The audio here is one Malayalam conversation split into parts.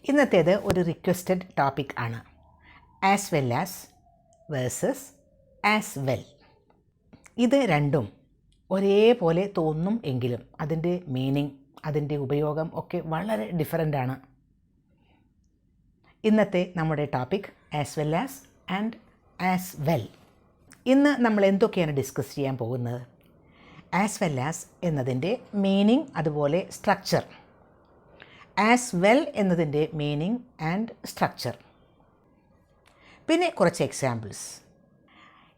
ഇന്നത്തേത് ഒരു റിക്വസ്റ്റഡ് ടോപ്പിക് ആണ്. As well as versus as well. ഇത് രണ്ടും ഒരേപോലെ തോന്നും എങ്കിലും അതിൻ്റെ മീനിങ്, അതിൻ്റെ ഉപയോഗം ഒക്കെ വളരെ ഡിഫറൻ്റ് ആണ്. ഇന്നത്തെ നമ്മുടെ topic as well as and as well. ഇന്ന് നമ്മൾ എന്തൊക്കെയാണ് ഡിസ്കസ് ചെയ്യാൻ പോകുന്നത്? ആസ് വെൽ ആസ് എന്നതിൻ്റെ മീനിങ്, അതുപോലെ സ്ട്രക്ചർ. ആസ് വെൽ എന്നതിൻ്റെ മീനിങ് ആൻഡ് സ്ട്രക്ചർ, പിന്നെ കുറച്ച് എക്സാമ്പിൾസ്.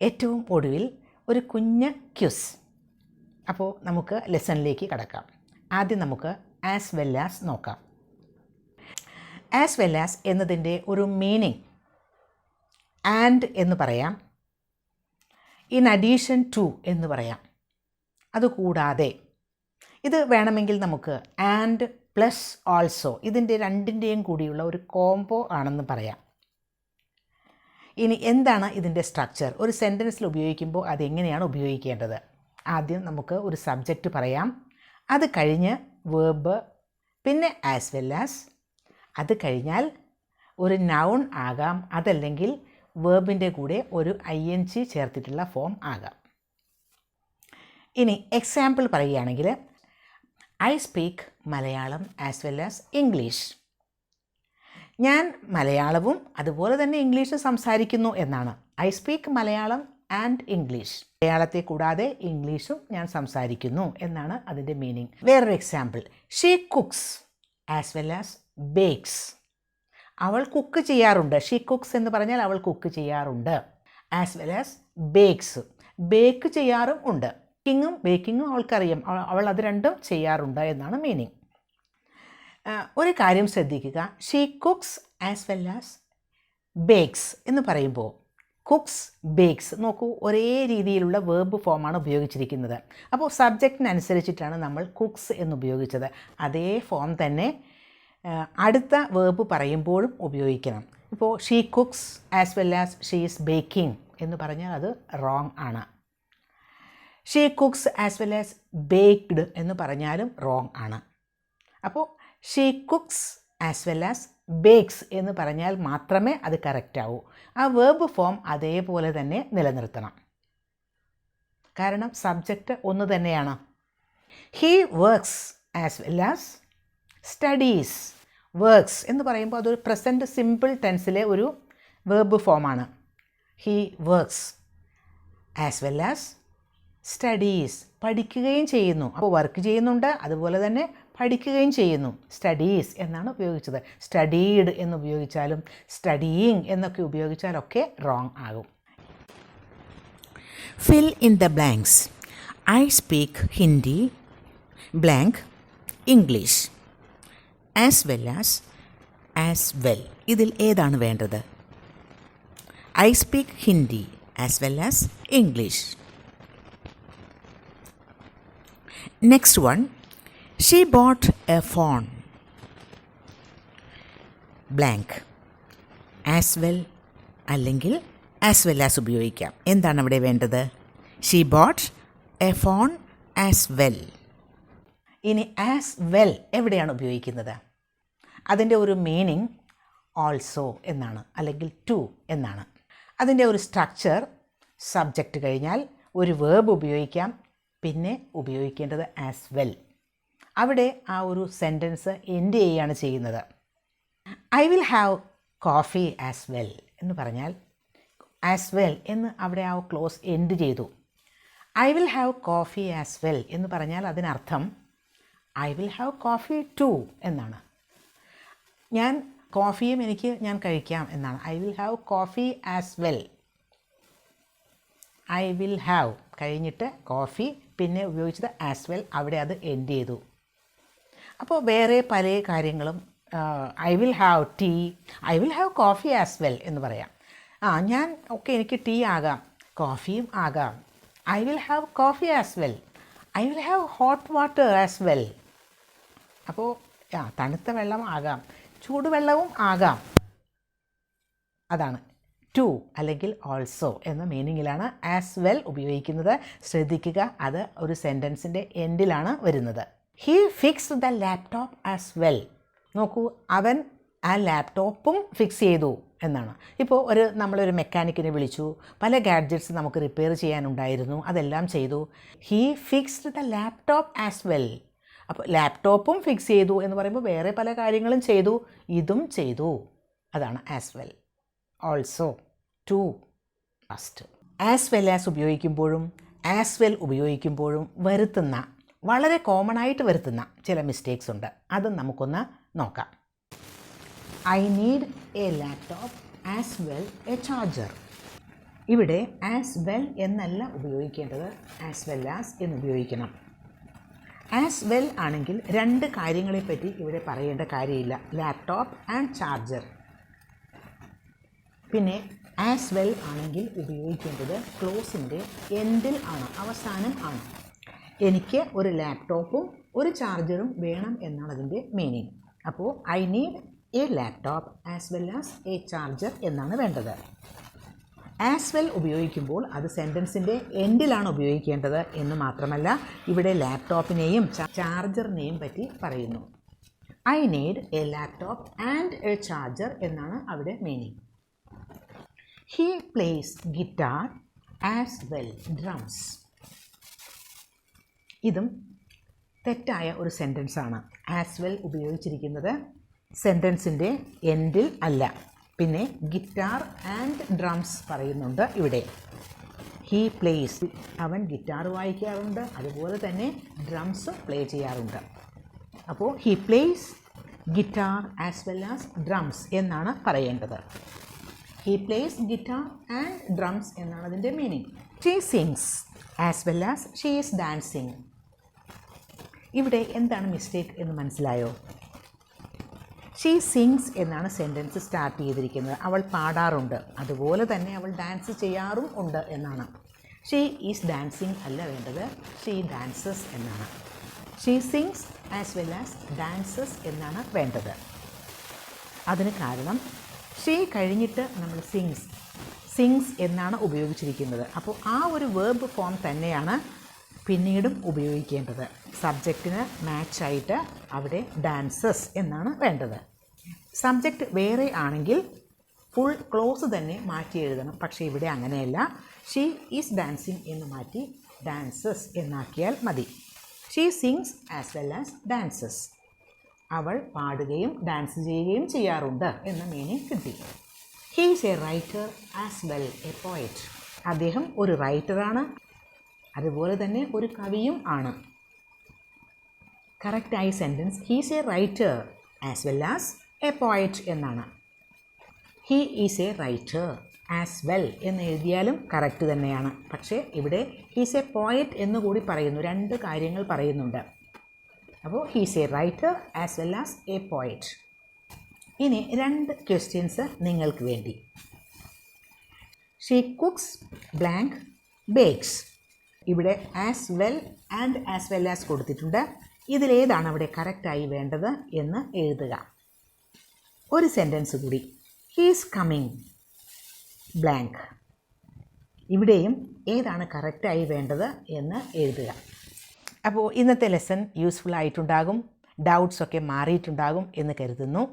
ഏറ്റവും ഒടുവിൽ ഒരു കുഞ്ഞ് ക്യൂസ്. അപ്പോൾ നമുക്ക് ലെസണിലേക്ക് കടക്കാം. ആദ്യം നമുക്ക് ആസ് വെൽ ആസ് നോക്കാം. ആസ് വെൽ ആസ് എന്നതിൻ്റെ ഒരു മീനിങ് ആൻഡ് എന്ന് പറയാം, ഇൻ അഡീഷൻ ടു എന്ന് പറയാം. അതുകൂടാതെ ഇത് വേണമെങ്കിൽ നമുക്ക് ആൻഡ് പ്ലസ് ഓൾസോ, ഇതിൻ്റെ രണ്ടിൻ്റെയും കൂടിയുള്ള ഒരു കോംബോ ആണെന്ന് പറയാം. ഇനി എന്താണ് ഇതിൻ്റെ സ്ട്രക്ചർ? ഒരു സെൻറ്റൻസിൽ ഉപയോഗിക്കുമ്പോൾ അതെങ്ങനെയാണ് ഉപയോഗിക്കേണ്ടത്? ആദ്യം നമുക്ക് ഒരു സബ്ജക്റ്റ് പറയാം, അത് കഴിഞ്ഞ് വേർബ്, പിന്നെ ആസ് വെൽ ആസ്. അത് കഴിഞ്ഞാൽ ഒരു നൗൺ ആകാം, അതല്ലെങ്കിൽ വേർബിൻ്റെ കൂടെ ഒരു ING ചേർത്തിട്ടുള്ള ഫോം ആകാം. ഇനി എക്സാമ്പിൾ പറയുകയാണെങ്കിൽ, I speak Malayalam as well as English. ഞാൻ മലയാളവും അതുപോലെ തന്നെ ഇംഗ്ലീഷ് സംസാരിക്കുന്നു എന്നാണ്. I speak Malayalam and English. മലയാളത്തെ കൂടാതെ ഇംഗ്ലീഷും ഞാൻ സംസാരിക്കുന്നു എന്നാണ് അതിൻ്റെ മീനിങ്. വേറൊരു example, she cooks as well as bakes. അവൾ കുക്ക് ചെയ്യാറുണ്ട്. ഷീ കുക്സ് എന്ന് പറഞ്ഞാൽ അവൾ കുക്ക് ചെയ്യാറുണ്ട്. As well as bakes, bake ചെയ്യാറും ഉണ്ട്. കുക്കിങ്ങും ബേക്കിങ്ങും അവൾക്കറിയാം, അവൾ അത് രണ്ടും ചെയ്യാറുണ്ട് എന്നാണ് മീനിങ്. ഒരു കാര്യം ശ്രദ്ധിക്കുക, she cooks as well as bakes എന്ന് പറയുമ്പോൾ കുക്സ് ബേക്സ് നോക്കൂ, ഒരേ രീതിയിലുള്ള വേർബ് ഫോമാണ് ഉപയോഗിച്ചിരിക്കുന്നത്. അപ്പോൾ സബ്ജക്റ്റിനനുസരിച്ചിട്ടാണ് നമ്മൾ കുക്സ് എന്ന് ഉപയോഗിച്ചത്. അതേ ഫോം തന്നെ അടുത്ത വേർബ് പറയുമ്പോഴും ഉപയോഗിക്കണം. ഇപ്പോൾ she cooks as well as she is baking എന്ന് പറഞ്ഞാൽ അത് റോങ് ആണ്. She cooks as well as baked എന്ന് പറഞ്ഞാലും റോങ് ആണ്. അപ്പോൾ she cooks as well as bakes എന്ന് പറഞ്ഞാൽ മാത്രമേ അത് കറക്റ്റ് ആവൂ. ആ വേർബ് ഫോം അതേപോലെ തന്നെ നിലനിർത്തണം, കാരണം സബ്ജക്റ്റ് ഒന്ന് തന്നെയാണ്. He works as well as studies. Works എന്ന് പറയുമ്പോൾ അതൊരു പ്രസൻറ്റ് സിമ്പിൾ ടെൻസിലെ ഒരു വേർബ് ഫോമാണ്. He works as well as studies. പഠിക്കുകയും ചെയ്യുന്നു. അപ്പോൾ വർക്ക് ചെയ്യുന്നുണ്ട്, അതുപോലെ തന്നെ പഠിക്കുകയും ചെയ്യുന്നു. സ്റ്റഡീസ് എന്നാണ് ഉപയോഗിച്ചത്. സ്റ്റഡീഡ് എന്ന് ഉപയോഗിച്ചാലും സ്റ്റഡിയിങ് എന്നൊക്കെ ഉപയോഗിച്ചാലൊക്കെ റോങ് ആകും. Fill in the blanks. I speak Hindi blank English as well as well. ഇതിൽ ഏതാണ് വേണ്ടത്? I speak Hindi as well as English. Next one, she bought a phone blank as well അല്ലെങ്കിൽ ആസ് വെൽ ആസ് ഉപയോഗിക്കാം. എന്താണ് അവിടെ വേണ്ടത്? She bought a phone as well. ഇനി ആസ് വെൽ എവിടെയാണ് ഉപയോഗിക്കുന്നത്? അതിൻ്റെ ഒരു മീനിങ് ഓൾസോ എന്നാണ്, അല്ലെങ്കിൽ ടു എന്നാണ്. അതിൻ്റെ ഒരു സ്ട്രക്ചർ, സബ്ജക്റ്റ് കഴിഞ്ഞാൽ ഒരു വേർബ് ഉപയോഗിക്കാം, പിന്നെ ഉപയോഗിക്കേണ്ടത് ആസ് വെൽ. അവിടെ ആ ഒരു സെൻറ്റൻസ് എൻഡ് ചെയ്യുകയാണ് ചെയ്യുന്നത്. I will have coffee as well എന്ന് പറഞ്ഞാൽ ആസ് വെൽ എന്ന് അവിടെ ആ ക്ലോസ് എൻഡ് ചെയ്തു. I will have coffee as well എന്ന് പറഞ്ഞാൽ അതിനർത്ഥം I will have coffee too എന്നാണ്. കോഫിയും ഞാൻ കഴിക്കാം എന്നാണ്. I will have coffee as well. I will have കഴിഞ്ഞിട്ട് കോഫി, പിന്നെ ഉപയോഗിച്ചത് ആസ് വെൽ, അവിടെ അത് എൻഡ് ചെയ്തു. അപ്പോൾ വേറെ പല കാര്യങ്ങളും, I will have tea, I will have coffee as well എന്ന് പറയാം. എനിക്ക് ടീ ആകാം, കോഫിയും ആകാം. I will have coffee as well. I will have hot water as well. അപ്പോൾ തണുത്ത വെള്ളം ആകാം, ചൂടുവെള്ളവും ആകാം. അതാണ് ടു അല്ലെങ്കിൽ ഓൾസോ എന്ന മീനിങ്ങിലാണ് ആസ് വെൽ ഉപയോഗിക്കുന്നത്. ശ്രദ്ധിക്കുക, അത് ഒരു സെൻറ്റൻസിൻ്റെ എൻഡിലാണ് വരുന്നത്. He fixed the laptop as well. നോക്കൂ, അവൻ ആ ലാപ്ടോപ്പും ഫിക്സ് ചെയ്തു എന്നാണ്. ഇപ്പോൾ നമ്മളൊരു മെക്കാനിക്കിനെ വിളിച്ചു, പല ഗാഡ്ജറ്റ്സ് നമുക്ക് റിപ്പയർ ചെയ്യാനുണ്ടായിരുന്നു, അതെല്ലാം ചെയ്തു. He fixed the laptop as well. അപ്പോൾ ലാപ്ടോപ്പും ഫിക്സ് ചെയ്തു എന്ന് പറയുമ്പോൾ വേറെ പല കാര്യങ്ങളും ചെയ്തു, ഇതും ചെയ്തു. അതാണ് as well. Also, too, first. As well as ഉപയോഗിക്കുമ്പോഴും ആസ് വെൽ ഉപയോഗിക്കുമ്പോഴും വരുത്തുന്ന, വളരെ കോമൺ ആയിട്ട് വരുത്തുന്ന ചില മിസ്റ്റേക്സ് ഉണ്ട്. അതും നമുക്കൊന്ന് നോക്കാം. I need A laptop as well A charger. ഇവിടെ ആസ് വെൽ എന്നല്ല ഉപയോഗിക്കേണ്ടത്, ആസ് വെൽ ആസ് എന്ന് ഉപയോഗിക്കണം. ആസ് വെൽ ആണെങ്കിൽ രണ്ട് കാര്യങ്ങളെപ്പറ്റി ഇവിടെ പറയേണ്ട കാര്യമില്ല, ലാപ്ടോപ്പ് ആൻഡ് ചാർജർ. പിന്നെ ആസ് വെൽ ആണെങ്കിൽ ഉപയോഗിക്കേണ്ടത് ക്ലോസിൻ്റെ എൻഡിൽ ആണ്, അവസാനം ആണ്. എനിക്ക് ഒരു ലാപ്ടോപ്പും ഒരു ചാർജറും വേണം എന്നാണ് അതിൻ്റെ മീനിങ്. അപ്പോൾ I need A laptop as well as A charger എന്നാണ് വേണ്ടത്. ആസ് വെൽ ഉപയോഗിക്കുമ്പോൾ അത് സെൻറ്റൻസിൻ്റെ എൻഡിലാണ് ഉപയോഗിക്കേണ്ടത് എന്ന് മാത്രമല്ല, ഇവിടെ ലാപ്ടോപ്പിനെയും ചാർജറിനെയും പറ്റി പറയുന്നു. I need A laptop and A charger എന്നാണ് അവിടെ meaning. He place guitar as well drums. ഇതും തെറ്റായ ഒരു സെൻറ്റൻസാണ്. ആസ് വെൽ ഉപയോഗിച്ചിരിക്കുന്നത് സെൻറ്റൻസിൻ്റെ എൻഡിൽ അല്ല. പിന്നെ ഗിറ്റാർ ആൻഡ് ഡ്രംസ് പറയുന്നുണ്ട് ഇവിടെ. ഹീ പ്ലേസ്, അവൻ ഗിറ്റാർ വായിക്കാറുണ്ട്, അതുപോലെ തന്നെ ഡ്രംസ് പ്ലേ ചെയ്യാറുണ്ട്. അപ്പോൾ he place guitar as well as drums എന്നാണ് പറയേണ്ടത്. He place guitar and drums എന്നാണ് അതിൻ്റെ meaning. She sings as well as she is dancing. ഇവിടെ എന്താണ് മിസ്റ്റേക്ക് എന്ന് മനസ്സിലായോ? ഷീ സിങ്സ് എന്നാണ് സെൻറ്റൻസ് സ്റ്റാർട്ട് ചെയ്തിരിക്കുന്നത്. അവൾ പാടാറുണ്ട്, അതുപോലെ തന്നെ അവൾ ഡാൻസ് ചെയ്യാറും ഉണ്ട് എന്നാണ്. ഷീ ഈസ് ഡാൻസിങ് അല്ല വേണ്ടത്, ഷീ ഡാൻസസ് എന്നാണ്. She sings as well as dances എന്നാണ് വേണ്ടത്. അതിന് കാരണം ഷീ കഴിഞ്ഞിട്ട് നമ്മൾ സിങ്സ് എന്നാണ് ഉപയോഗിച്ചിരിക്കുന്നത്. അപ്പോൾ ആ ഒരു വേർബ് ഫോം തന്നെയാണ് പിന്നീടും ഉപയോഗിക്കേണ്ടത്. സബ്ജക്റ്റിന് മാച്ചായിട്ട് അവിടെ ഡാൻസസ് എന്നാണ് വേണ്ടത്. സബ്ജക്റ്റ് വേറെ ആണെങ്കിൽ ഫുൾ ക്ലോസ് തന്നെ മാറ്റി എഴുതണം. പക്ഷേ ഇവിടെ അങ്ങനെയല്ല, ഷീ ഈസ് ഡാൻസിങ് എന്ന് മാറ്റി ഡാൻസസ് എന്നാക്കിയാൽ മതി. She sings as well as dances. അവൾ പാടുകയും ഡാൻസ് ചെയ്യുകയും ചെയ്യാറുണ്ട് എന്ന മീനിങ് കിട്ടി. He is a writer as well a poet. അദ്ദേഹം ഒരു റൈറ്ററാണ്, അതുപോലെ തന്നെ ഒരു കവിയും ആണ്. കറക്റ്റായി sentence he is a writer as well as a poet എന്നാണ്. He is a writer as well എന്ന് എഴുതിയാലും കറക്റ്റ് തന്നെയാണ്. പക്ഷേ ഇവിടെ ഹീ ഈസ് എ പോയറ്റ് എന്ന് കൂടി പറയുന്നു, രണ്ട് കാര്യങ്ങൾ പറയുന്നുണ്ട്. അപ്പോൾ he is a writer as well as a poet. ഇനി രണ്ട് ക്വസ്റ്റ്യൻസ് നിങ്ങൾക്ക് വേണ്ടി. She cooks blank bakes. ഇവിടെ as well and as well as കൊടുത്തിട്ടുണ്ട്. ഇതിലേതാണ് അവിടെ കറക്റ്റായി വേണ്ടത് എന്ന് എഴുതുക. ഒരു സെൻറ്റൻസ് കൂടി. He is coming blank. ഇവിടെയും ഏതാണ് കറക്റ്റായി വേണ്ടത് എന്ന് എഴുതുക. അപ്പോൾ ഇന്നത്തെ ലെസൺ യൂസ്ഫുൾ ആയിട്ടുണ്ടാകും, ഡൗട്ട്സൊക്കെ മാറിയിട്ടുണ്ടാകും എന്ന് കരുതുന്നു.